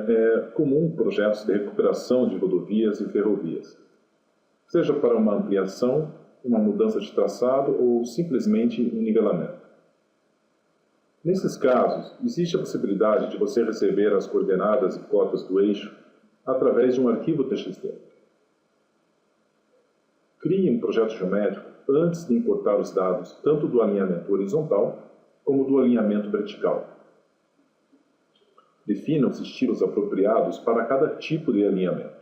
é comum em projetos de recuperação de rodovias e ferrovias, seja para uma ampliação, uma mudança de traçado ou simplesmente um nivelamento. Nesses casos, existe a possibilidade de você receber as coordenadas e cotas do eixo através de um arquivo TXT. Crie um projeto geométrico antes de importar os dados tanto do alinhamento horizontal como do alinhamento vertical. Defina os estilos apropriados para cada tipo de alinhamento.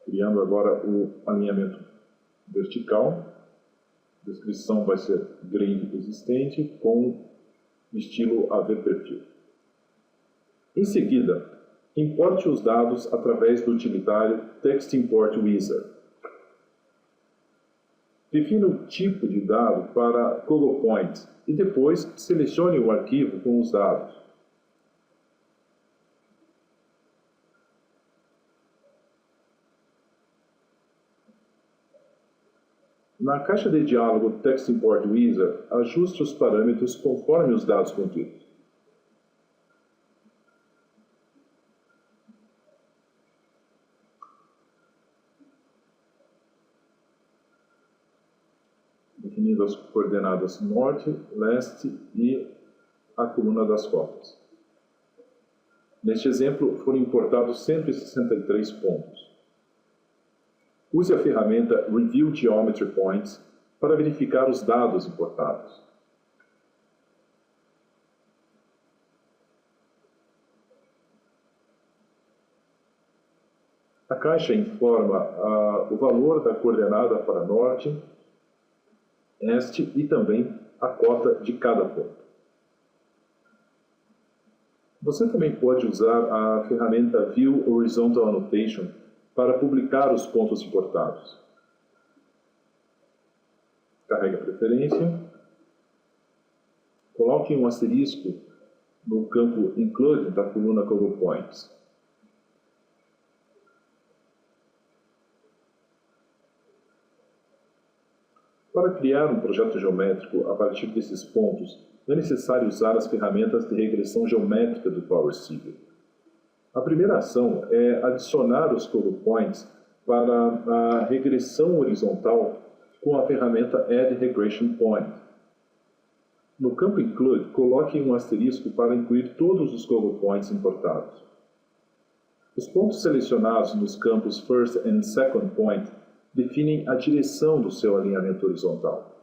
Criando agora o alinhamento vertical. A descrição vai ser grade existente com estilo AV perfil. Em seguida, importe os dados através do utilitário Text Import Wizard. Defina o tipo de dado para ColoPoint e depois selecione o arquivo com os dados. Na caixa de diálogo Text Import Wizard, ajuste os parâmetros conforme os dados contidos. Definindo as coordenadas norte, leste e a coluna das cotas. Neste exemplo, foram importados 163 pontos. Use a ferramenta Review Geometry Points para verificar os dados importados. A caixa informa o valor da coordenada para norte, este e também a cota de cada ponto. Você também pode usar a ferramenta View Horizontal Annotation para publicar os pontos importados. Carregue a preferência. Coloque um asterisco no campo Include da coluna ColoPoints. Para criar um projeto geométrico a partir desses pontos, é necessário usar as ferramentas de regressão geométrica do Power Civil. A primeira ação é adicionar os ColoPoints para a regressão horizontal com a ferramenta Add Regression Point. No campo Include, coloque um asterisco para incluir todos os ColoPoints importados. Os pontos selecionados nos campos First and Second Point definem a direção do seu alinhamento horizontal.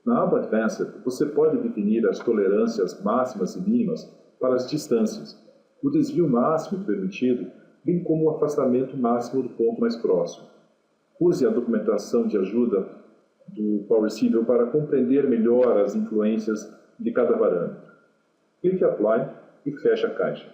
Na aba Advanced, você pode definir as tolerâncias máximas e mínimas para as distâncias, o desvio máximo permitido, bem como o afastamento máximo do ponto mais próximo. Use a documentação de ajuda do Power Civil para compreender melhor as influências de cada parâmetro. Clique Apply e feche a caixa.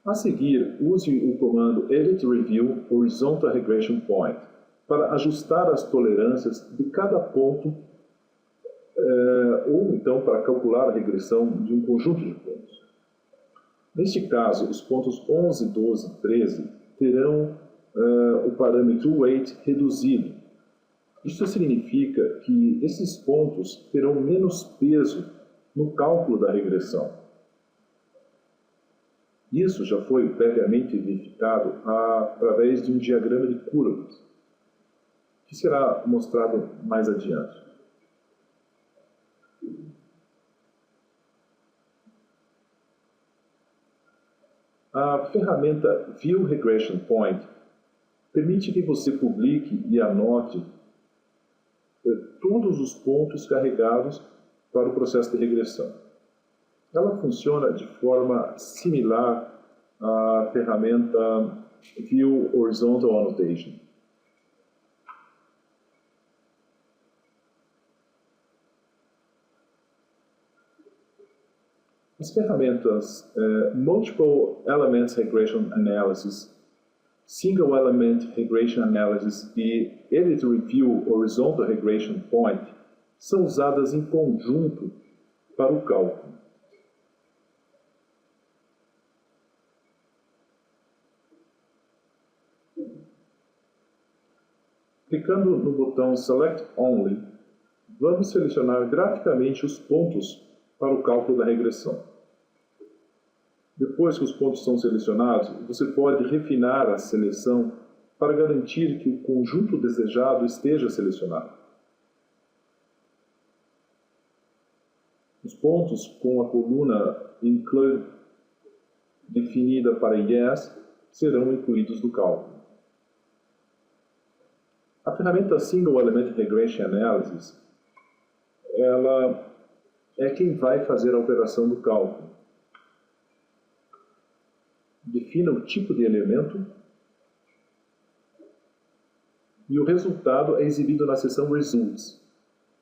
A seguir, use o comando Edit Review Horizontal Regression Point para ajustar as tolerâncias de cada ponto ou então para calcular a regressão de um conjunto de pontos. Neste caso, os pontos 11, 12 e 13 terão o parâmetro weight reduzido. Isso significa que esses pontos terão menos peso no cálculo da regressão. Isso já foi previamente verificado através de um diagrama de curvas, que será mostrado mais adiante. A ferramenta View Regression Point permite que você publique e anote todos os pontos carregados para o processo de regressão. Ela funciona de forma similar à ferramenta View Horizontal Annotation. As ferramentas Multiple Element Regression Analysis, Single Element Regression Analysis e Edit Review Horizontal Regression Point são usadas em conjunto para o cálculo. Clicando no botão Select Only, vamos selecionar graficamente os pontos para o cálculo da regressão. Depois que os pontos são selecionados, você pode refinar a seleção para garantir que o conjunto desejado esteja selecionado. Os pontos com a coluna Include definida para Yes serão incluídos no cálculo. A ferramenta Single Element Regression Analysis, ela é quem vai fazer a operação do cálculo. Defina o tipo de elemento e o resultado é exibido na seção Results.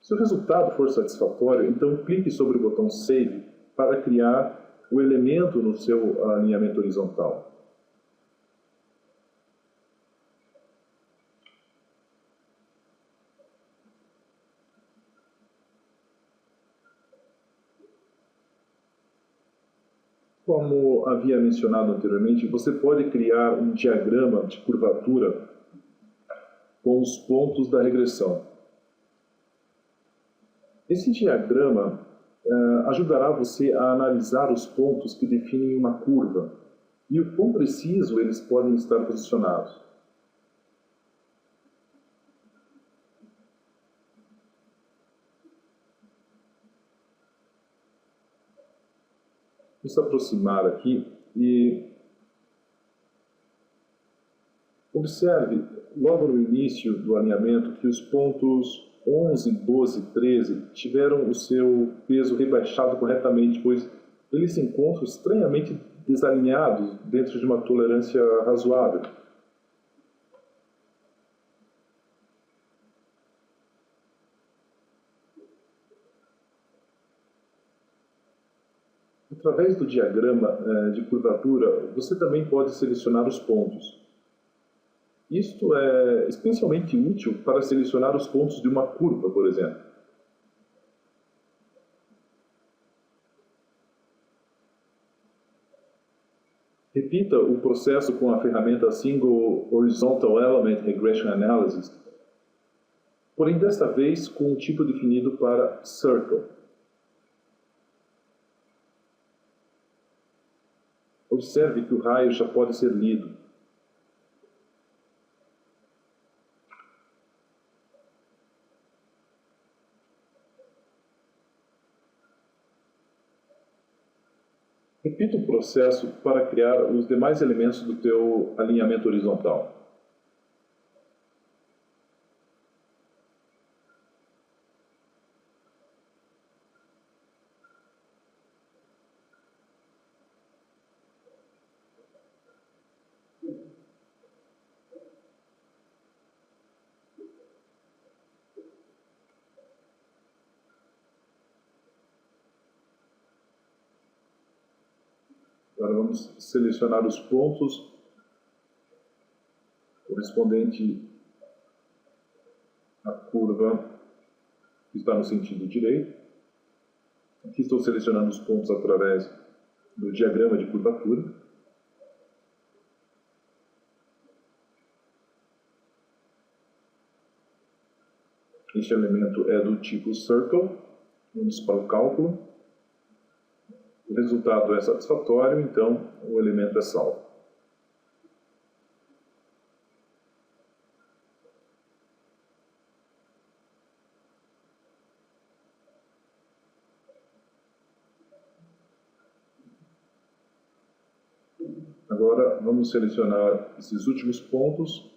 Se o resultado for satisfatório, então clique sobre o botão Save para criar o elemento no seu alinhamento horizontal. Como havia mencionado anteriormente, você pode criar um diagrama de curvatura com os pontos da regressão. Esse diagrama ajudará você a analisar os pontos que definem uma curva e o quão preciso eles podem estar posicionados. Vamos aproximar aqui e observe logo no início do alinhamento que os pontos 11, 12 e 13 tiveram o seu peso rebaixado corretamente, pois eles se encontram estranhamente desalinhados dentro de uma tolerância razoável. Através do diagrama de curvatura, você também pode selecionar os pontos. Isto é especialmente útil para selecionar os pontos de uma curva, por exemplo. Repita o processo com a ferramenta Single Horizontal Element Regression Analysis, porém desta vez com um tipo definido para Circle. Observe que o raio já pode ser lido. Repita o processo para criar os demais elementos do teu alinhamento horizontal. Agora vamos selecionar os pontos correspondente à curva que está no sentido direito. Aqui estou selecionando os pontos através do diagrama de curvatura. Este elemento é do tipo Circle. Vamos para o cálculo. O resultado é satisfatório, então o elemento é salvo. Agora vamos selecionar esses últimos pontos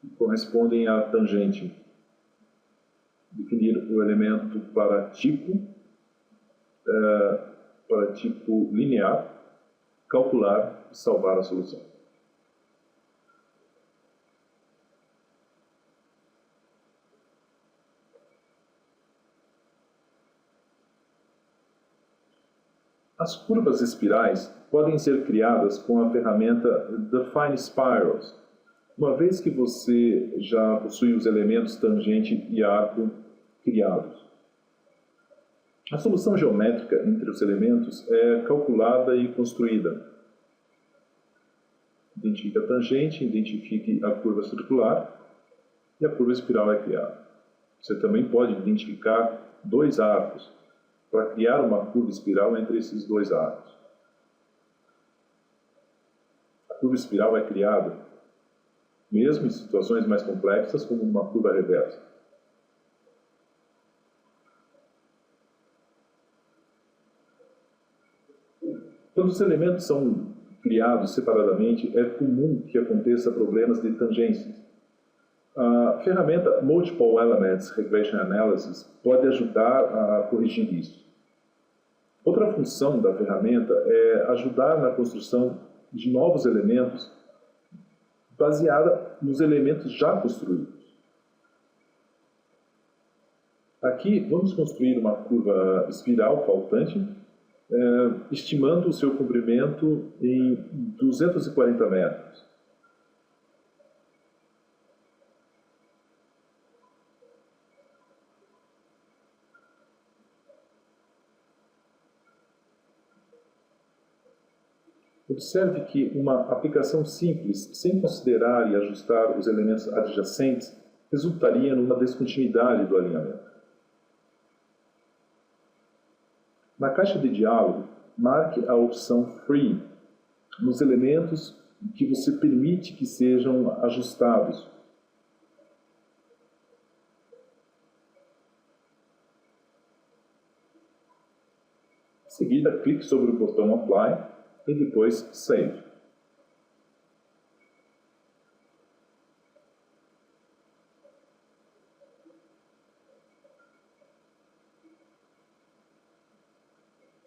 que correspondem à tangente. Definir o elemento para tipo linear, calcular e salvar a solução. As curvas espirais podem ser criadas com a ferramenta Define Spirals, uma vez que você já possui os elementos tangente e arco criados. A solução geométrica entre os elementos é calculada e construída. Identifique a tangente, identifique a curva circular e a curva espiral é criada. Você também pode identificar dois arcos para criar uma curva espiral entre esses dois arcos. A curva espiral é criada mesmo em situações mais complexas, como uma curva reversa. Quando os elementos são criados separadamente, é comum que aconteça problemas de tangências. A ferramenta Multiple Elements Regression Analysis pode ajudar a corrigir isso. Outra função da ferramenta é ajudar na construção de novos elementos baseada nos elementos já construídos. Aqui vamos construir uma curva espiral faltante, estimando o seu comprimento em 240 metros. Observe que uma aplicação simples, sem considerar e ajustar os elementos adjacentes, resultaria numa descontinuidade do alinhamento. Na caixa de diálogo, marque a opção Free nos elementos que você permite que sejam ajustados. Em seguida, clique sobre o botão Apply e depois Save.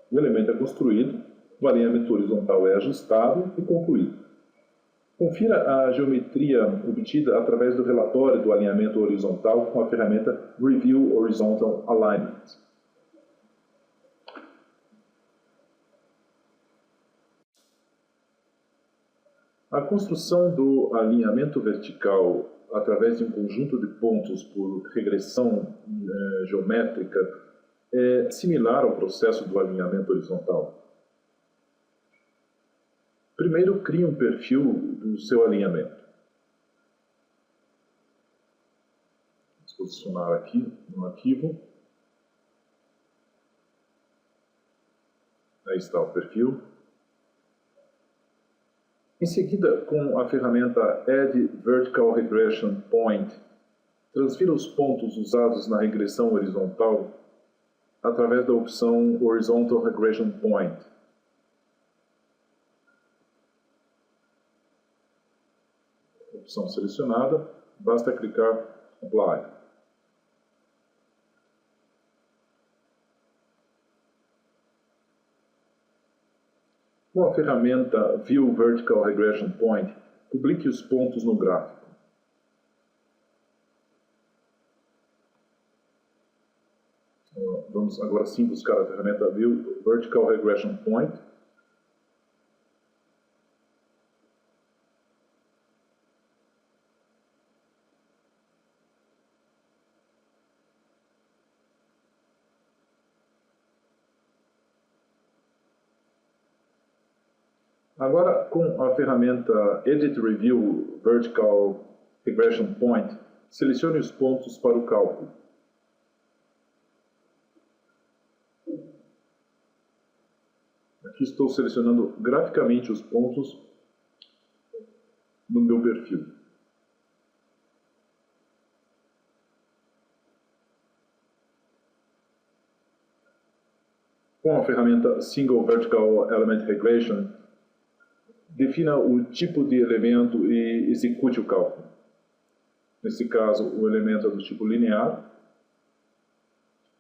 O elemento é construído, o alinhamento horizontal é ajustado e concluído. Confira a geometria obtida através do relatório do alinhamento horizontal com a ferramenta Review Horizontal Alignment. A construção do alinhamento vertical através de um conjunto de pontos por regressão geométrica é similar ao processo do alinhamento horizontal. Primeiro, crie um perfil do seu alinhamento. Vamos posicionar aqui no arquivo. Aí está o perfil. Em seguida, com a ferramenta Add Vertical Regression Point, transfira os pontos usados na regressão horizontal através da opção Horizontal Regression Point. Opção selecionada, basta clicar Apply. Com a ferramenta View Vertical Regression Point, publique os pontos no gráfico. Vamos agora sim buscar a ferramenta View Vertical Regression Point. Agora, com a ferramenta Edit Review Vertical Regression Point, selecione os pontos para o cálculo. Aqui estou selecionando graficamente os pontos no meu perfil. Com a ferramenta Single Vertical Element Regression, defina o tipo de elemento e execute o cálculo. Nesse caso, o elemento é do tipo linear,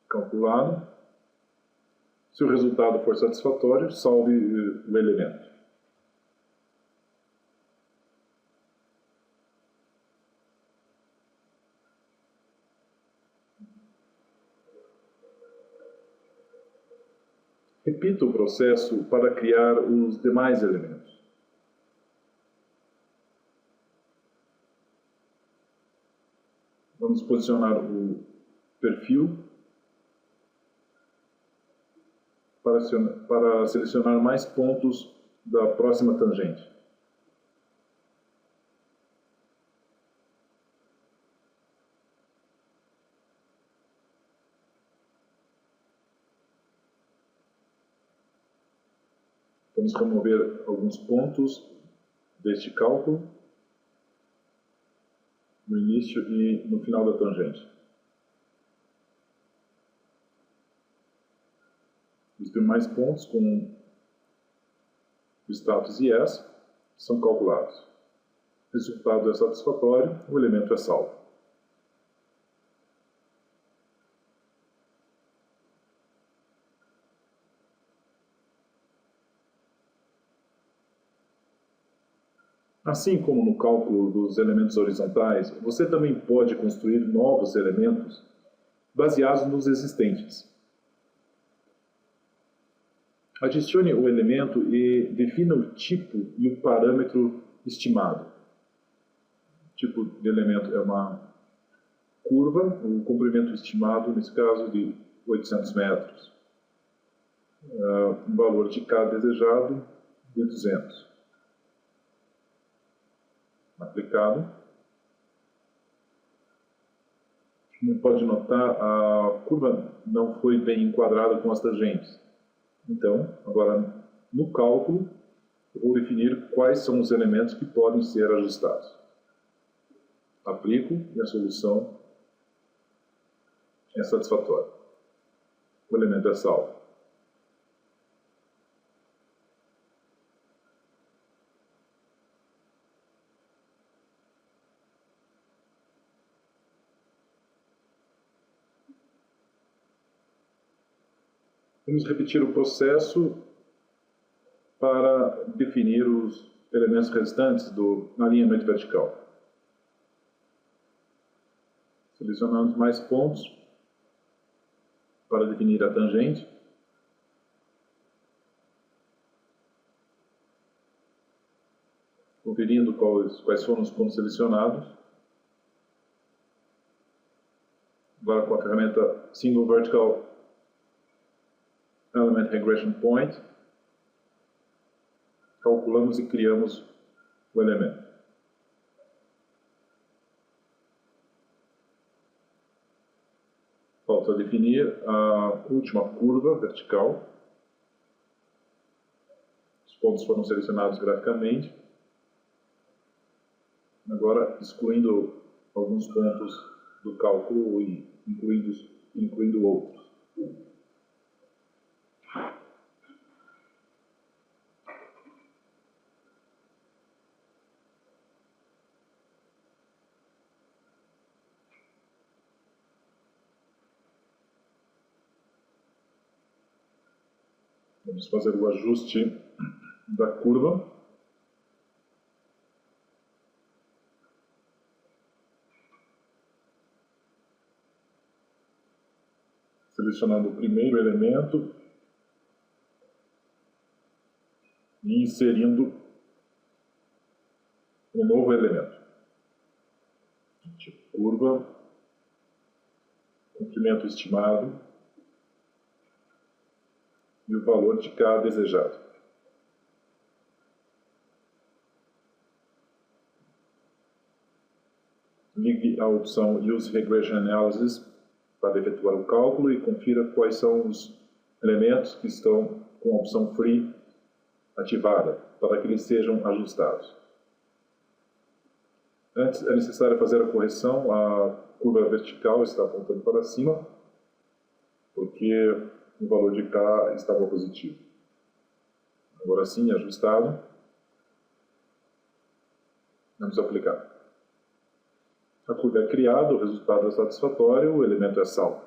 calculado. Se o resultado for satisfatório, salve o elemento. Repita o processo para criar os demais elementos. Vamos posicionar o perfil para selecionar mais pontos da próxima tangente. Vamos remover alguns pontos deste cálculo no início e no final da tangente. Os demais pontos com o status IS são calculados. O resultado é satisfatório, o elemento é salvo. Assim como no cálculo dos elementos horizontais, você também pode construir novos elementos baseados nos existentes. Adicione o elemento e defina o tipo e o parâmetro estimado. O tipo de elemento é uma curva, o comprimento estimado, nesse caso, de 800 metros. O valor de K desejado de 200. Aplicado. Como pode notar, a curva não foi bem enquadrada com as tangentes. Então, agora no cálculo, eu vou definir quais são os elementos que podem ser ajustados. Aplico e a solução é satisfatória. O elemento é salvo. Vamos repetir o processo para definir os elementos restantes do alinhamento vertical. Selecionamos mais pontos para definir a tangente. Conferindo quais foram os pontos selecionados. Agora com a ferramenta Single Vertical Element Regression Point, calculamos e criamos o elemento. Falta definir a última curva vertical. Os pontos foram selecionados graficamente. Agora, excluindo alguns pontos do cálculo e incluindo outros. Vamos fazer o ajuste da curva. Selecionando o primeiro elemento e inserindo um novo elemento. Tipo curva, comprimento estimado e o valor de K desejado. Ligue a opção Use Regression Analysis para efetuar o cálculo e confira quais são os elementos que estão com a opção Free ativada, para que eles sejam ajustados. Antes é necessário fazer a correção, a curva vertical está apontando para cima, porque o valor de K estava positivo. Agora sim, ajustado. Vamos aplicar. A curva é criada, o resultado é satisfatório, o elemento é salvo.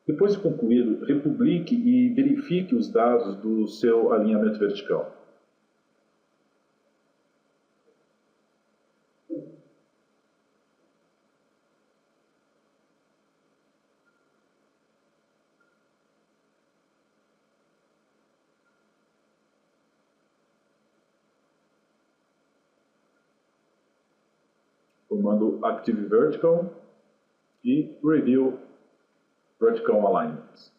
Depois de concluído, republique e verifique os dados do seu alinhamento vertical. Formando Active Vertical e Review Vertical Alignments.